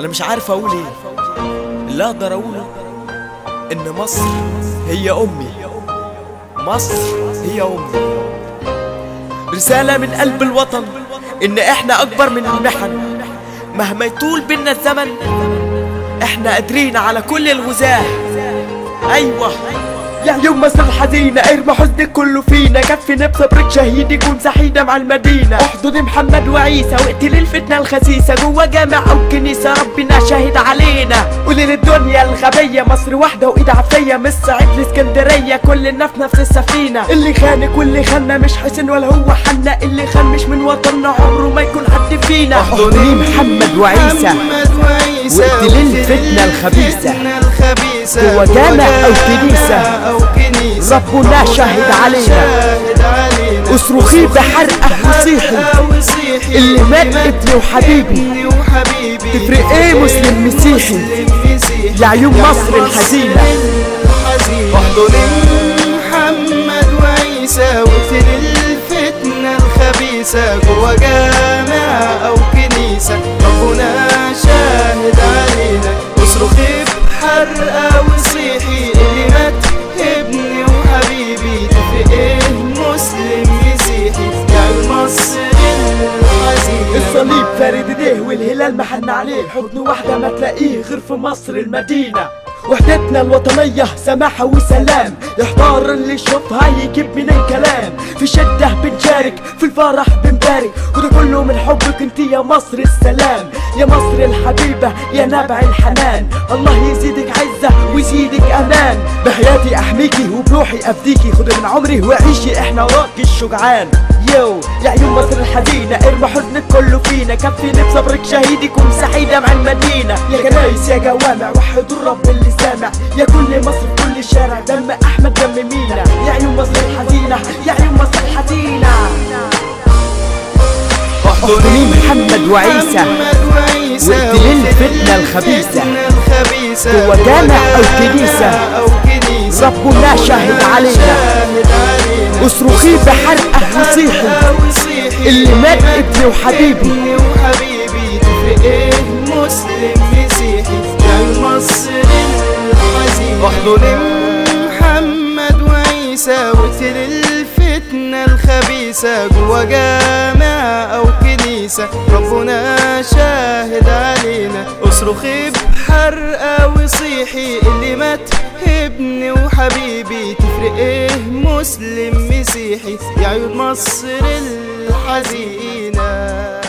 انا مش عارف اقول ايه. اللي اقدر اقوله ان مصر هي امي، مصر هي امي. رسالة من قلب الوطن ان احنا اكبر من المحن، مهما يطول بينا الزمن احنا قادرين على كل الغزاة. ايوه يا يوم مصر الحزينة، ارمى حزنك كله فينا، كفي بصبرك شهيد يكون سحيدة مع المدينة. احضن محمد وعيسى واقتل الفتنة الخسيسة جوا جامع او كنيسة، ربنا شاهد علينا. قولي للدنيا الغبية مصر واحدة وايد عافية، من الصعيد لاسكندرية كلنا في نفس السفينة. اللي خانك واللي خاننا مش حسين ولا هو حنا، اللي خان مش من وطننا عمره ما يكون حد فينا. احضني محمد وعيسى واقتل الفتنة الخبيثة جوا جامع او كنيسة، ربنا شاهد علينا. اصرخي بحرقة وصيحي اللي مات ابني وحبيبي، تفرق ايه مسلم مسيحي يا عيون مصر الحزينة. احضني محمد وعيسى واقتل الفتنة الخبيثة جوا جامع او كنيسة، ربنا شاهد علينا. اصرخي بحرقة وصيحي اللي مات ابني وحبيبي، تفرق ايه مسلم مسيحي يا عيون مصر الحزينة. الصليب فارد ايديه والهلال محن عليه، حضن واحدة ما تلاقيه غير في مصر المدينة. وحدتنا الوطنية سماحة وسلام، يحتار اللي يشوفها يجيب من الكلام. في شدة بنشارك في الفرح بنبارك، وده كله من حبك انت يا مصر السلام. يا مصر الحبيبة يا نابع الحنان، الله يزيدك عزة ويزيدك امان. بحياتي احميكي وبروحي افديكي، خدي من عمري وعيشي احنا وراكي الشجعان. يو يا عيون مصر الحزينة، ارمى حزنك كله فينا، كفيني بصبرك شهيد يكون سعيدة مع المدينة. يا كنايس يا جوامع وحدوا الرب اللي سامع، يا كل مصر في كل شارع دم احمد دم مينا. يا عيون مصر الحزينة يا عيون مصر الحزينة. احضني محمد وعيسى واقتل الفتنة الخبيثة جوا جامع او كنيسة، ربنا شاهد علينا. اصرخي بحرقة وصيحي اللي مات ابني وحبيبي، تفرق ايه مسلم مسيحي يا عيون مصر الحزينة. احضني محمد وعيسى واقتل الفتنة الخبيثة جوا جامع او كنيسة، ربنا شاهد علينا. اصرخي بحرقة وصيحي اللي مات ابني وحبيبي، تفرق ايه مسلم مسيحي يا عيون مصر الحزينة.